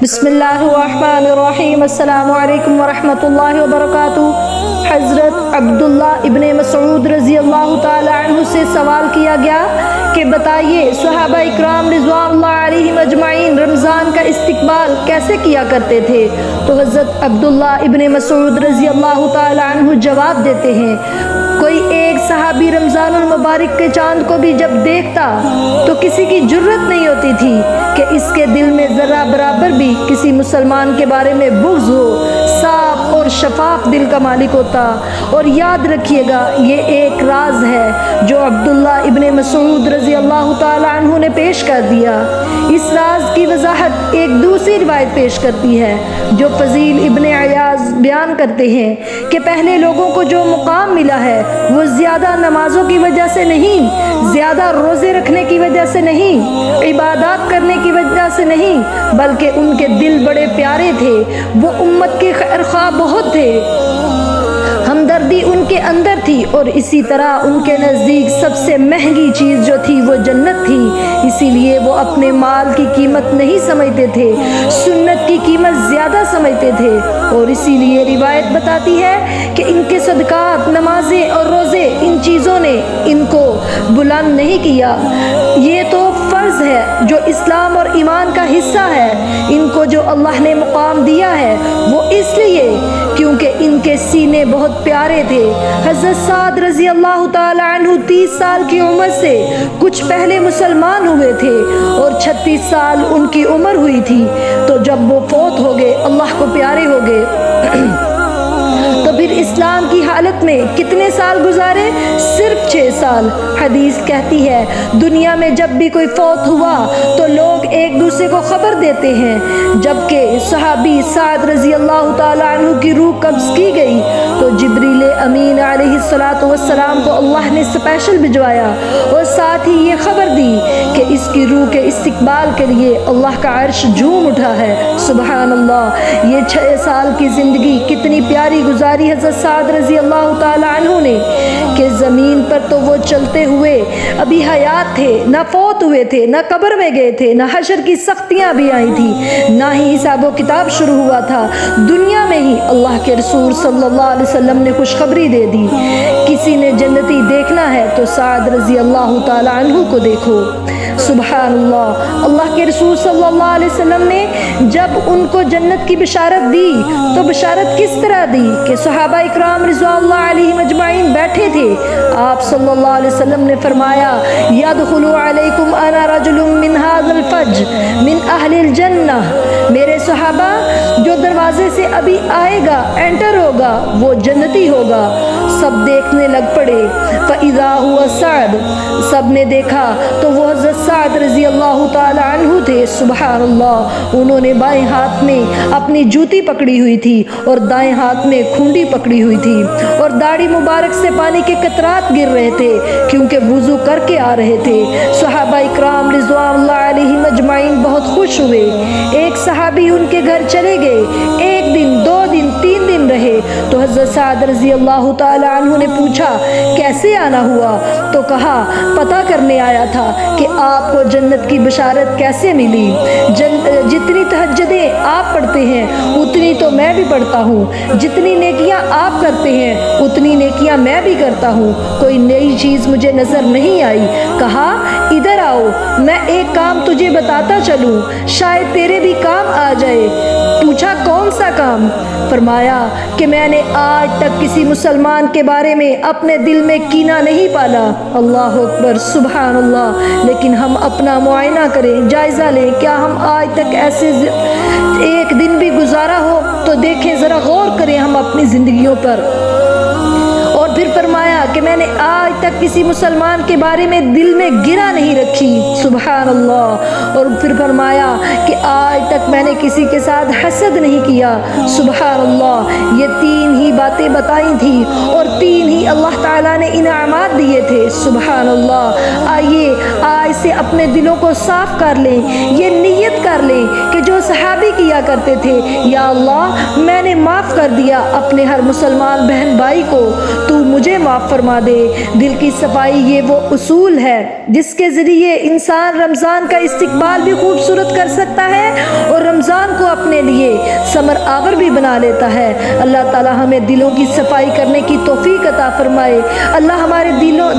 بسم اللہ الرحمن الرحیم۔ السلام علیکم ورحمۃ اللہ وبرکاتہ۔ حضرت عبداللہ ابن مسعود رضی اللہ تعالی عنہ سے سوال کیا گیا کہ بتائیے صحابہ اکرام رضوان اللہ علیہم اجمعین رمضان کا استقبال کیسے کیا کرتے تھے؟ تو حضرت عبداللہ ابن مسعود رضی اللہ تعالی عنہ جواب دیتے ہیں، کوئی ایک صحابی رمضان المبارک کے چاند کو بھی جب دیکھتا تو کسی کی جرت نہیں ہوتی تھی کہ اس کے دل میں ذرہ برابر بھی کسی مسلمان کے بارے میں بغض ہو۔ صاف اور شفاف دل کا مالک ہوتا۔ اور یاد رکھیے گا، یہ ایک راز ہے جو عبداللہ ابن مسعود رضی اللہ تعالی عنہ نے پیش کر دیا۔ اس راز کی وضاحت ایک دوسری روایت پیش کرتی ہے جو فضیل ابن عیاض بیان کرتے ہیں کہ پہلے لوگوں کو جو مقام ملا ہے وہ زیادہ نمازوں کی وجہ سے نہیں، زیادہ روزے رکھنے کی وجہ سے نہیں، عبادات کرنے کی وجہ سے نہیں، بلکہ ان کے دل بڑے پیارے تھے، وہ امت کے خیر خواہ بہت تھے، ہمدردی ان کے اندر تھی، اور اسی طرح ان کے نزدیک سب سے مہنگی چیز جو تھی وہ جنت تھی۔ اسی لیے وہ اپنے مال کی قیمت نہیں سمجھتے تھے، سنت کی قیمت زیادہ سمجھتے تھے، اور اسی لیے روایت بتاتی ہے کہ ان کے صدقات، نمازیں اور روزے، ان چیزوں نے ان کو بلند نہیں کیا۔ یہ تو فرض ہے جو اسلام اور ایمان کا حصہ ہے۔ ان کو جو اللہ نے مقام دیا ہے وہ اس لیے کیونکہ ان کے سینے بہت پیارے تھے۔ حضرت سعد رضی اللہ تعالی عنہ 30 سال کی عمر سے کچھ پہلے مسلمان ہوئے تھے اور 36 سال ان کی عمر ہوئی تھی، تو جب وہ فوت ہو گئے، اللہ کو پیارے ہو گئے، تو پھر اسلام کی حالت میں کتنے سال گزارے؟ صرف 6 سال۔ حدیث کہتی ہے دنیا میں جب بھی کوئی فوت ہوا تو لوگ ایک دوسرے کو خبر دیتے ہیں۔ جبکہ صحابی سعد رضی اللہ تعالی عنہ کی روح قبض کی گئی تو جبریل امین علیہ السلام کو اللہ نے اسپیشل بھجوایا اور ساتھ ہی یہ خبر دی کہ اس کی روح کے استقبال کے لیے اللہ کا عرش جھوم اٹھا ہے۔ سبحان اللہ! یہ 6 سال کی زندگی کتنی پیاری گزاری حضرت سعد رضی اللہ تعالی عنہ نے کہ زمین پر تو وہ چلتے ہوئے ابھی حیات تھے، نہ فوت ہوئے تھے، نہ قبر میں گئے تھے، نہ حشر کی سختیاں بھی آئی تھی، نہ ہی حساب و کتاب شروع ہوا تھا۔ دنیا میں ہی اللہ کے رسول صلی اللہ علیہ وسلم نے خوشخبری دے دی، کسی نے جنتی دیکھنا ہے تو سعد رضی اللہ تعالی عنہ کو دیکھو۔ سبحان اللہ! اللہ کے رسول صلی اللہ علیہ وسلم نے جب ان کو جنت کی بشارت دی تو بشارت کس طرح دی کہ صحابہ اکرام رضوان اللہ علیہم اجمعین بیٹھے تھے، آپ صلی اللہ علیہ وسلم نے فرمایا یدخل علیکم انا رجل من ھذا الفج من اہل الجنہ، میرے صحابہ جو دروازے سے ابھی آئے گا، انٹر ہوگا، وہ جنتی ہوگا۔ سب دیکھنے لگ پڑے، فاذا هو سعد، سب نے دیکھا تو وہ حضرت سعد رضی اللہ تعالی عنہ تھے۔ سبحان اللہ! انہوں نے بائیں ہاتھ میں اپنی جوتی پکڑی ہوئی تھی اور دائیں ہاتھ میں کھنڈی پکڑی ہوئی تھی، اور داڑھی مبارک سے پانی کے قطرات گر رہے تھے کیونکہ وضو کر کے آ رہے تھے۔ صحابہ اکرام رضوان اللہ علیہم اجمعین بہت خوش ہوئے۔ ایک صحابی ان کے گھر چلے گئے، 1 دن، 2 دن، 3 دن رہے تو حضرت سعد رضی اللہ تعالی عنہ نے پوچھا کیسے آنا ہوا؟ تو کہا پتہ کرنے آیا تھا کہ آپ کو جنت کی بشارت کیسے ملی۔ جتنی تہجدیں آپ پڑھتے ہیں اتنی تو میں بھی پڑھتا ہوں، جتنی نیکیاں آپ کرتے ہیں اتنی نیکیاں میں بھی کرتا ہوں، کوئی نئی چیز مجھے نظر نہیں آئی۔ کہا ادھر آؤ، میں ایک کام تجھے بتاتا چلوں، شاید تیرے بھی کام آ جائے۔ پوچھا کون سا کام؟ فرمایا کہ میں نے آج تک کسی مسلمان کے بارے میں اپنے دل میں کینہ نہیں پالا۔ اللہ اکبر! سبحان اللہ! لیکن ہم اپنا معائنہ کریں، جائزہ لیں، کیا ہم آج تک ایسے ایک دن بھی گزارا ہو تو دیکھیں، ذرا غور کریں ہم اپنی زندگیوں پر۔ اور پھر فرمایا کہ میں نے آج تک کسی مسلمان کے بارے میں دل میں گرہ نہیں رکھی۔ سبحان اللہ! اور پھر فرمایا کہ آج تک میں نے کسی کے ساتھ حسد نہیں کیا۔ سبحان اللہ! یہ 3 ہی باتیں بتائی تھیں اور 3 ہی اللہ تعالیٰ نے انعامات دیے تھے۔ سبحان اللہ! آئیے آج سے اپنے دلوں کو صاف کر لیں، یہ نیت کر لیں کہ جو صحابی کیا کرتے تھے، یا اللہ میں نے معاف کر دیا اپنے ہر مسلمان بہن بھائی کو، تو مجھے معاف فرما دے۔ دل کی صفائی یہ وہ اصول ہے جس کے ذریعے انسان رمضان کا استقبال بھی خوبصورت کر سکتا ہے اور رمضان کو اپنے لیے ثمر آور بھی بنا لیتا ہے۔ اللہ تعالی ہمیں دلوں کی صفائی کرنے کی توفیق عطا فرمائے۔ اللہ ہمارے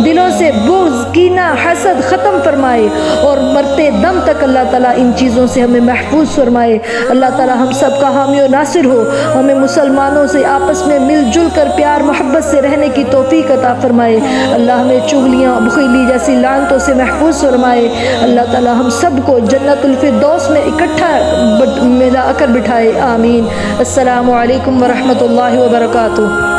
دلوں سے بغض، کینہ، حسد ختم فرمائے اور مرتے دم تک اللہ تعالیٰ ان چیزوں سے ہمیں محفوظ فرمائے۔ اللہ تعالیٰ ہم سب کا حامی و ناصر ہو، ہمیں مسلمانوں سے آپس میں مل جل کر پیار محبت سے رہنے کی توفیق عطا فرمائے۔ اللہ ہمیں چغلیاں، بخیلی جیسی لعنتوں سے محفوظ فرمائے۔ اللہ تعالیٰ ہم سب کو جنت الفردوس میں اکٹھا ملا کر بٹھائے، آمین۔ السلام علیکم ورحمۃ اللہ وبرکاتہ۔